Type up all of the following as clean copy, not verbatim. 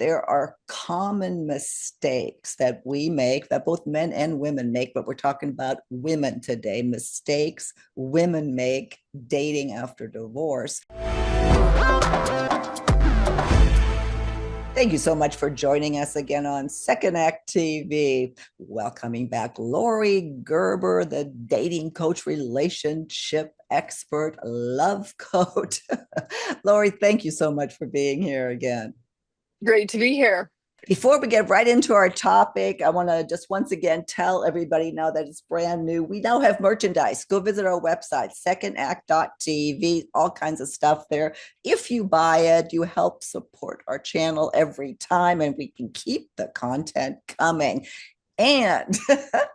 there are common mistakes that we make, that both men and women make, but we're talking about women today, mistakes women make dating after divorce. Thank you so much for joining us again on Second Act TV. Welcoming back Laurie Gerber, the dating coach, relationship expert, love coach. Laurie, thank you so much for being here again. Great to be here. Before we get right into our topic, I want to just once again tell everybody now that it's brand new. We now have merchandise. Go visit our website, secondact.tv, all kinds of stuff there. If you buy it, you help support our channel every time, and we can keep the content coming. And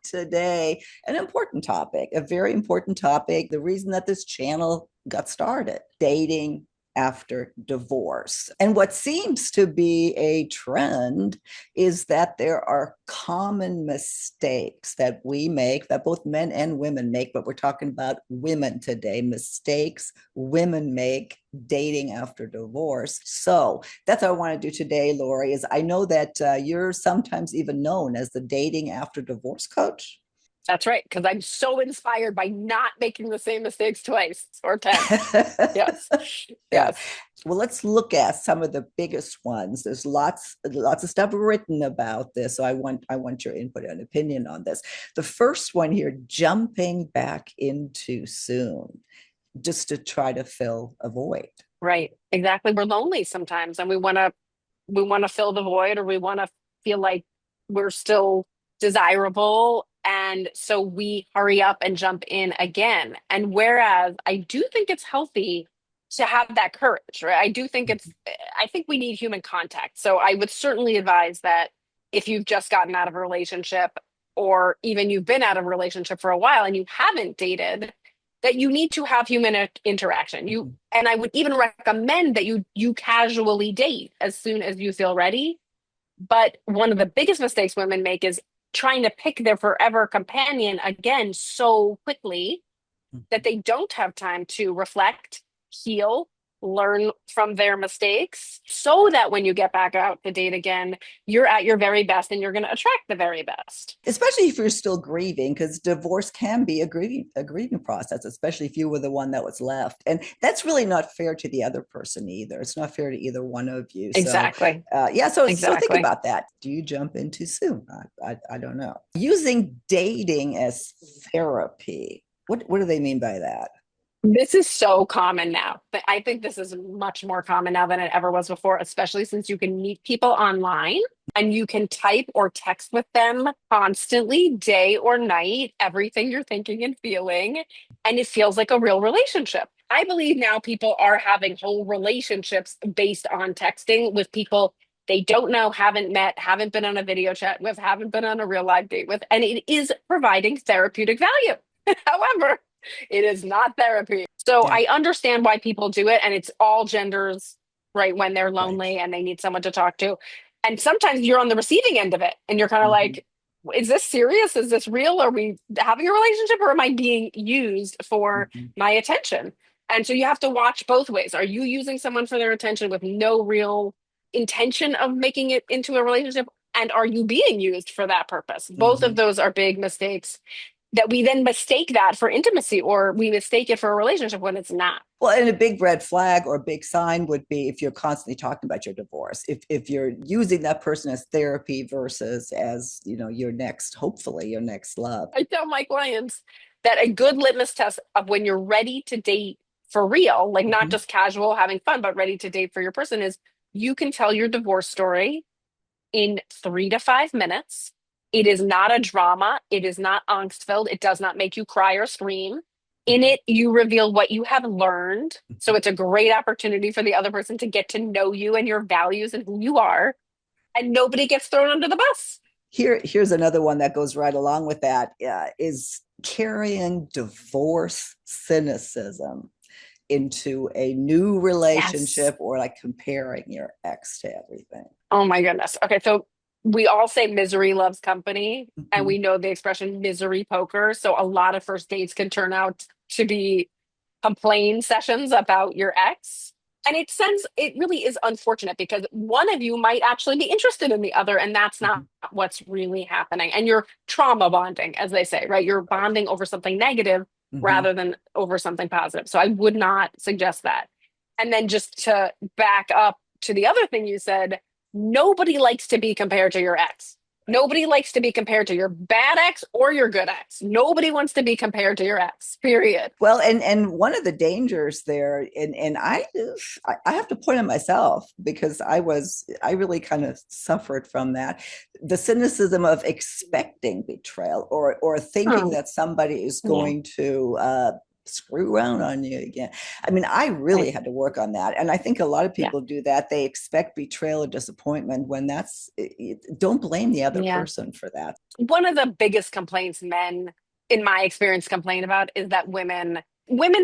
today, an important topic, a very important topic, the reason that this channel got started, dating after divorce. And what seems to be a trend is that there are common mistakes that we make, that both men and women make, but we're talking about women today, mistakes women make dating after divorce. So that's what I want to do today, Laurie, is I know that you're sometimes even known as the dating after divorce coach. That's right, because I'm so inspired by not making the same mistakes twice or 10. Yes. Yeah. Yes. Well, let's look at some of the biggest ones. There's lots of stuff written about this. So I want your input and opinion on this. The first one here, jumping back in too soon, just to try to fill a void. Right. Exactly. We're lonely sometimes and we want to fill the void, or we want to feel like we're still desirable. And so we hurry up and jump in again. And whereas I do think it's healthy to have that courage, right? I think we need human contact. So I would certainly advise that if you've just gotten out of a relationship, or even you've been out of a relationship for a while and you haven't dated, that you need to have human interaction. And I would even recommend that you casually date as soon as you feel ready. But one of the biggest mistakes women make is trying to pick their forever companion again so quickly that they don't have time to reflect, heal, learn from their mistakes, so that when you get back out to date again, you're at your very best and you're going to attract the very best. Especially if you're still grieving, because divorce can be a grieving process, especially if you were the one that was left. And that's really not fair to the other person either. It's not fair to either one of you. So, Exactly. yeah, so think Exactly. about that. Do you jump in too soon? I don't know. Using dating as therapy. What do they mean by that? This is so common now. I think this is much more common now than it ever was before, especially since you can meet people online and you can type or text with them constantly, day or night, everything you're thinking and feeling. And it feels like a real relationship. I believe now people are having whole relationships based on texting with people they don't know, haven't met, haven't been on a video chat with, haven't been on a real live date with, and it is providing therapeutic value. However, it is not therapy. So Yeah, I understand why people do it, and it's all genders, right? When they're right. lonely and they need someone to talk to. And sometimes you're on the receiving end of it, and you're kind of Mhm. like, is this serious? Is this real? Are we having a relationship, or am I being used for Mhm. my attention? And so you have to watch both ways. Are you using someone for their attention with no real intention of making it into a relationship? And are you being used for that purpose? Both of Mhm. those are big mistakes that we then mistake that for intimacy, or we mistake it for a relationship when it's not. Well, and a big red flag or a big sign would be if you're constantly talking about your divorce, if you're using that person as therapy versus as, your next, hopefully your next love. I tell my clients that a good litmus test of when you're ready to date for real, like not Mhm. just casual having fun, but ready to date for your person, is you can tell your divorce story in 3 to 5 minutes. It is not a drama. It is not angst filled. It does not make you cry or scream. In Mhm. it, you reveal what you have learned. So Mhm. it's a great opportunity for the other person to get to know you and your values and who you are. And nobody gets thrown under the bus. Here's another one that goes right along with that, is carrying divorce cynicism into a new Yes. relationship, or like comparing your ex to everything. Oh my goodness. Okay. So we all say misery loves company, and Mhm. we know the expression misery poker. So a lot of first dates can turn out to be complain sessions about your ex. And it really is unfortunate because one of you might actually be interested in the other, and that's not Mhm. what's really happening. And you're trauma bonding, as they say, right? You're Right. bonding over something negative Mhm. rather than over something positive. So I would not suggest that. And then just to back up to the other thing you said, nobody likes to be compared to your ex. Nobody likes to be compared to your bad ex or your good ex. Nobody wants to be compared to your ex, period. Well, and one of the dangers there, and I have to point at myself because I really kind of suffered from that, the cynicism of expecting betrayal or thinking Oh, that somebody is yeah, going to screw around on you again. I mean, I right. really had to work on that, and I think a lot of Yeah, people do that. They expect betrayal or disappointment when don't blame the other yeah. person for that. One of the biggest complaints men, in my experience, complain about is that women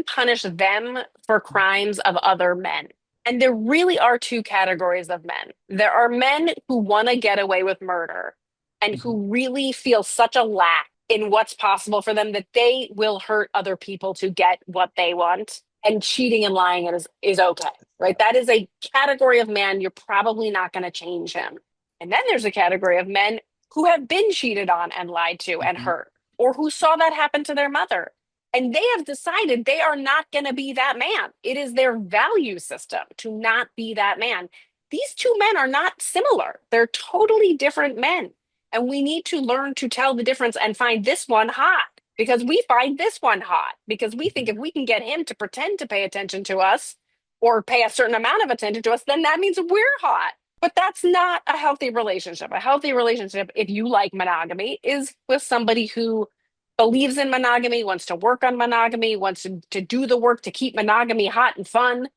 punish them for crimes of other men. And there really are two categories of men. There are men who want to get away with murder and Mhm. who really feel such a lack in what's possible for them that they will hurt other people to get what they want. And cheating and lying is okay, right? That is a category of man. You're probably not going to change him. And then there's a category of men who have been cheated on and lied to and Mhm. hurt, or who saw that happen to their mother. And they have decided they are not going to be that man. It is their value system to not be that man. These two men are not similar, they're totally different men. And we need to learn to tell the difference and find this one hot because we find this one hot because we think Mhm. if we can get him to pretend to pay attention to us or pay a certain amount of attention to us, then that means we're hot. But that's not a healthy relationship. A healthy relationship, if you like monogamy, is with somebody who believes in monogamy, wants to work on monogamy, wants to do the work to keep monogamy hot and fun,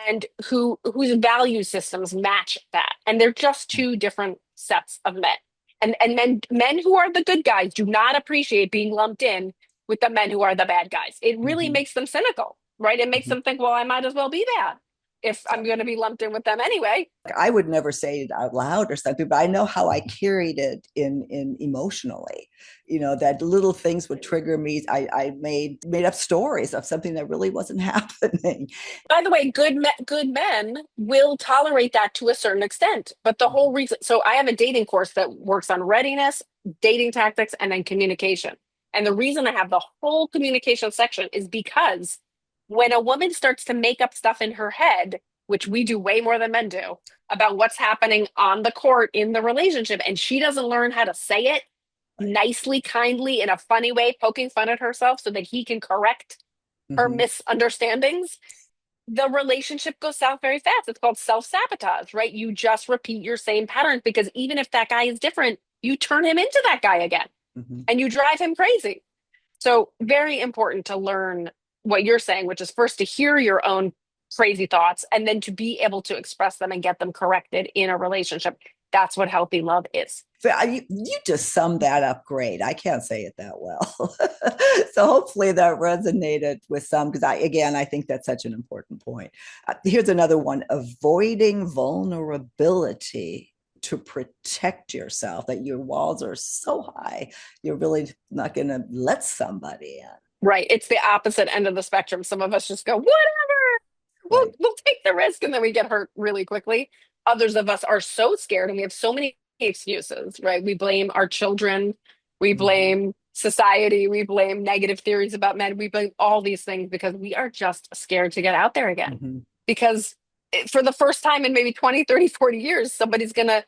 and whose value systems match that. And they're just two different sets of men. And men who are the good guys do not appreciate being lumped in with the men who are the bad guys. It really Mhm. makes them cynical, right? It makes Mhm. them think, well, I might as well be bad if I'm going to be lumped in with them anyway. I would never say it out loud or something, but I know how I carried it in emotionally. You know, that little things would trigger me. I made up stories of something that really wasn't happening. By the way, good men will tolerate that to a certain extent. But the whole reason, so I have a dating course that works on readiness, dating tactics, and then communication. And the reason I have the whole communication section is because when a woman starts to make up stuff in her head, which we do way more than men do, about what's happening on the court in the relationship, and she doesn't learn how to say it nicely, kindly, in a funny way, poking fun at herself so that he can correct her Mhm. misunderstandings, the relationship goes south very fast. It's called self sabotage, right? You just repeat your same patterns because even if that guy is different, you turn him into that guy again Mhm. and you drive him crazy. So, very important to learn what you're saying, which is first to hear your own crazy thoughts and then to be able to express them and get them corrected in a relationship. That's what healthy love is. But you just summed that up great. I can't say it that well. So hopefully that resonated with some because I think that's such an important point. Here's another one: avoiding vulnerability to protect yourself. That your walls are so high, you're really not going to let somebody in. Right. It's the opposite end of the spectrum. Some of us just go, whatever, Right. we'll take the risk and then we get hurt really quickly. Others of us are so scared and we have so many excuses, right? We blame our children, we Mm-hmm. blame society, we blame negative theories about men, we blame all these things because we are just scared to get out there again. Mm-hmm. Because for the first time in maybe 20, 30, 40 years, somebody's going to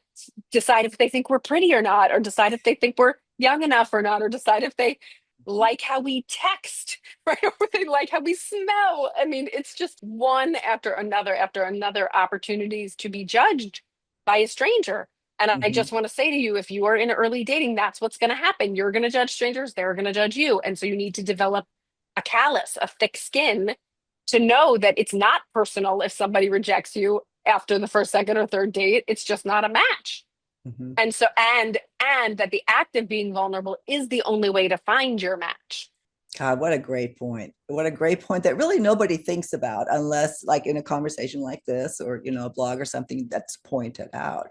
decide if they think we're pretty or not, or decide if they think we're young enough or not, or decide if they like how we text, right? Or they like how we smell. I mean, it's just one after another opportunities to be judged by a stranger. And I Mm-hmm. just want to say to you, if you are in early dating, that's what's going to happen. You're going to judge strangers, they're going to judge you. And so you need to develop a callus, a thick skin to know that it's not personal if somebody rejects you after the first, second, or third date. It's just not a match. Mm-hmm. And so and that the act of being vulnerable is the only way to find your match. God, what a great point. What a great point that really nobody thinks about unless like in a conversation like this or a blog or something that's pointed out.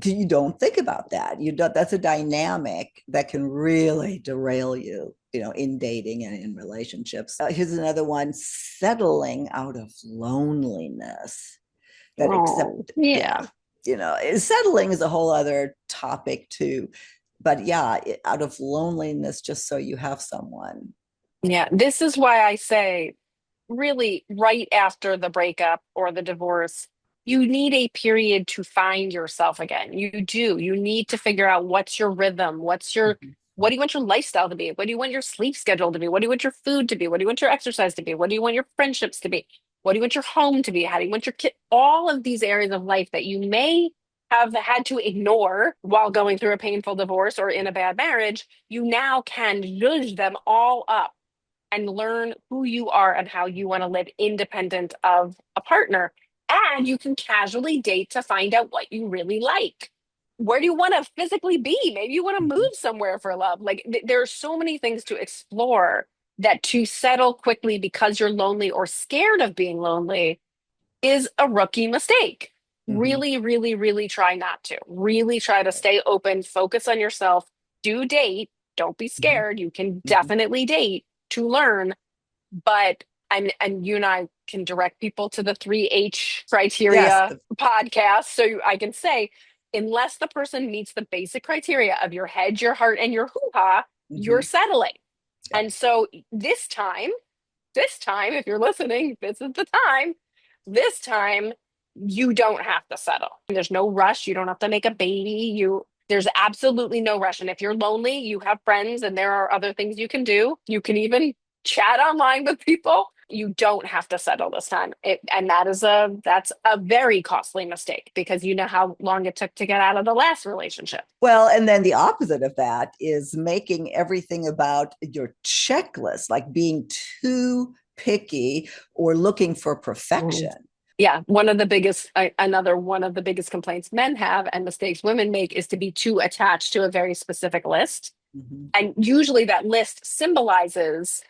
You don't think about that. You don't, that's a dynamic that can really derail you in dating and in relationships. Here's another one: settling out of loneliness. That Oh, accept, yeah, yeah. settling is a whole other topic too. But yeah, out of loneliness, just so you have someone. Yeah. This is why I say, really, right after the breakup or the divorce, you need a period to find yourself again. You do. You need to figure out what's your rhythm, Mhm. what do you want your lifestyle to be? What do you want your sleep schedule to be? What do you want your food to be? What do you want your exercise to be? What do you want your friendships to be? What do you want your home to be? How do you want your kid? All of these areas of life that you may have had to ignore while going through a painful divorce or in a bad marriage, you now can zhuzh them all up and learn who you are and how you want to live independent of a partner. And you can casually date to find out what you really like. Where do you want to physically be? Maybe you want to move Mhm. somewhere for love. Like there are so many things to explore that to settle quickly because you're lonely or scared of being lonely is a rookie mistake. Mhm. Really, really, really try not to. Really try to stay open, focus on yourself, do date. Don't be Mhm. scared. You can Mhm. definitely date to learn, but and you and I can direct people to the 3H Yes. criteria podcast. So I can say, unless the person meets the basic criteria of your head, your heart, and your hoo-ha, you're Mhm. settling. Yeah. And so this time, if you're listening, this is the time. This time, you don't have to settle. There's no rush. You don't have to make a baby. There's absolutely no rush. And if you're lonely, you have friends and there are other things you can do. You can even chat online with people. You don't have to settle this time. And that's a very costly mistake because you know how long it took to get out of the last relationship. Well, and then the opposite of that is making everything about your checklist, like being too picky or looking for Mm. perfection. Yeah, another one of the biggest complaints men have and mistakes women make is to be too attached to a very specific list. Mhm. And usually that list symbolizes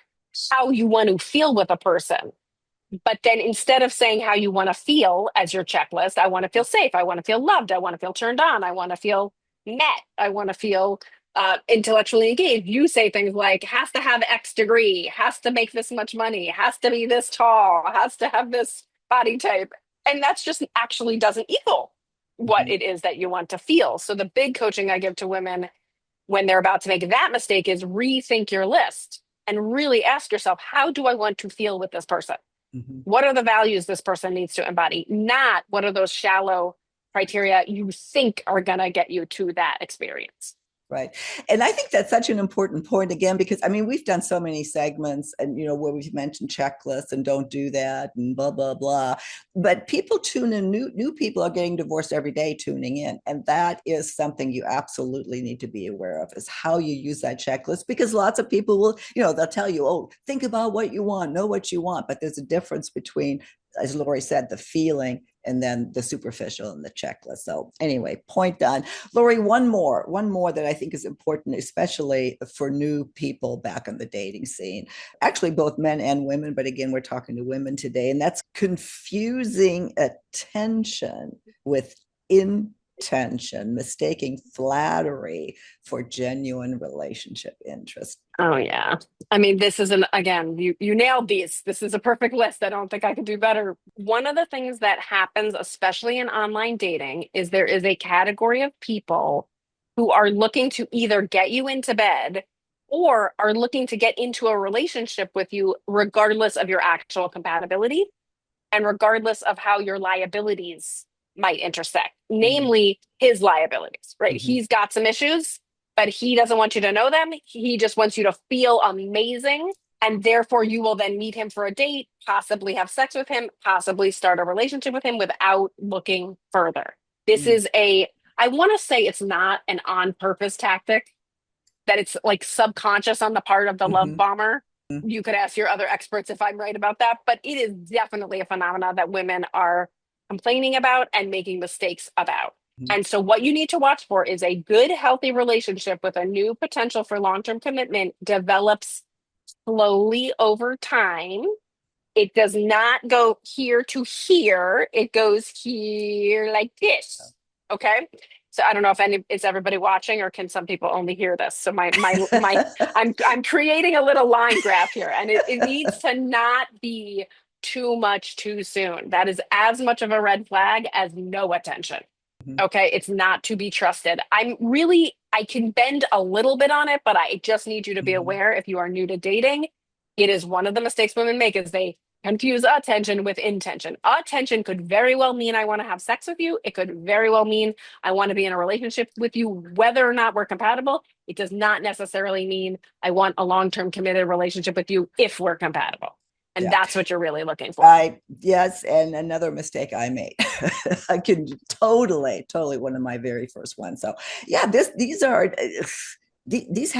how you want to feel with a person. But then instead of saying how you want to feel as your checklist, I want to feel safe, I want to feel loved, I want to feel turned on, I want to feel met, I want to feel intellectually engaged, you say things like has to have X degree, has to make this much money, has to be this tall, has to have this body type. And that's just actually doesn't equal what Mhm. it is that you want to feel. So the big coaching I give to women when they're about to make that mistake is rethink your list and really ask yourself, how do I want to feel with this person? Mhm. What are the values this person needs to embody? Not what are those shallow criteria you think are going to get you to that experience. Right. And I think that's such an important point again, because I mean, we've done so many segments and, where we've mentioned checklists and don't do that and blah, blah, blah. But people tune in, new people are getting divorced every day tuning in. And that is something you absolutely need to be aware of is how you use that checklist, because lots of people will, they'll tell you, oh, think about what you want, know what you want. But there's a difference between, as Laurie said, the feeling and then the superficial and the checklist. So anyway, point done. Laurie, one more that I think is important, especially for new people back on the dating scene. Actually, both men and women, but again, we're talking to women today, and that's confusing attention with intention, mistaking flattery for genuine relationship interest. Oh yeah. I mean, this is again, you nailed these. This is a perfect list. I don't think I could do better. One of the things that happens, especially in online dating, is there is a category of people who are looking to either get you into bed or are looking to get into a relationship with you regardless of your actual compatibility and regardless of how your liabilities might intersect, Mm-hmm. namely his liabilities, right? Mm-hmm. He's got some issues, but he doesn't want you to know them. He just wants you to feel amazing. And therefore, you will then meet him for a date, possibly have sex with him, possibly start a relationship with him without looking further. This is I want to say it's not an on purpose tactic, that it's like subconscious on the part of the love Mm-hmm. bomber. You could ask your other experts if I'm right about that, but it is definitely a phenomena that women are complaining about and making mistakes about. Mm-hmm. And so, what you need to watch for is a good, healthy relationship with a new potential for long term commitment develops slowly over time. It does not go here to here, it goes here like this. Okay. So I don't know if any is everybody watching or can some people only hear this? So my I'm creating a little line graph here, and it needs to not be too much too soon. That is as much of a red flag as no attention. Mhm. Okay, it's not to be trusted. I can bend a little bit on it, but I just need you to be Mhm. aware if you are new to dating, it is one of the mistakes women make is they confuse attention with intention. Attention could very well mean I want to have sex with you. It could very well mean I want to be in a relationship with you, whether or not we're compatible. It does not necessarily mean I want a long-term committed relationship with you if we're compatible. And Yeah. that's what you're really looking for. Yes, and another mistake I made. I can totally one of my very first ones. So yeah, these happen. These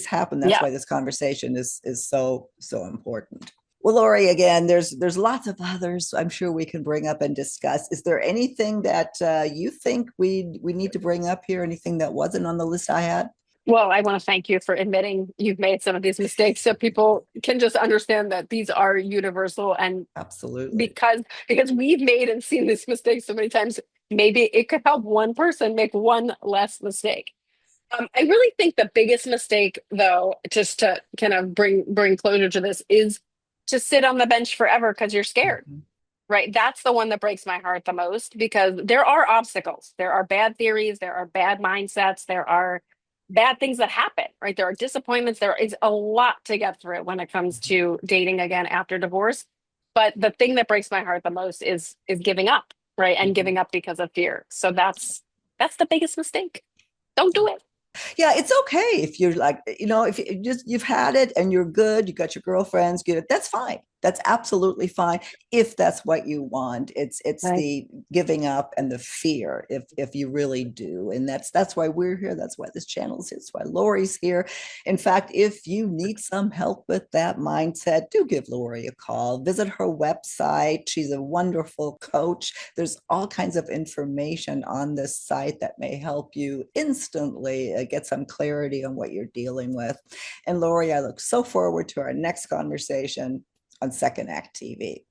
happen. That's Yeah. why this conversation is so important. Well, Laurie, again, there's lots of others I'm sure we can bring up and discuss. Is there anything that you think we need to bring up here? Anything that wasn't on the list I had? Well, I want to thank you for admitting you've made some of these mistakes so people can just understand that these are universal and Absolutely. because we've made and seen these mistakes so many times, maybe it could help one person make one less mistake. I really think the biggest mistake, though, just to kind of bring closure to this, is to sit on the bench forever because you're scared. Mhm. Right? That's the one that breaks my heart the most because there are obstacles. There are bad theories, there are bad mindsets, there are bad things that happen, right? There are disappointments. There is a lot to get through when it comes to dating again after divorce. But the thing that breaks my heart the most is giving up, right? And Mhm. giving up because of fear. So that's the biggest mistake. Don't do it. Yeah, it's okay if you're like, if you've had it and you're good, you got your girlfriends, good, that's fine. That's absolutely fine if that's what you want. It's Right. the giving up and the fear if you really do. And that's why we're here. That's why this channel is here. That's why Laurie's here. In fact, if you need some help with that mindset, do give Laurie a call. Visit her website. She's a wonderful coach. There's all kinds of information on this site that may help you instantly get some clarity on what you're dealing with. And Laurie, I look so forward to our next conversation on Second Act TV.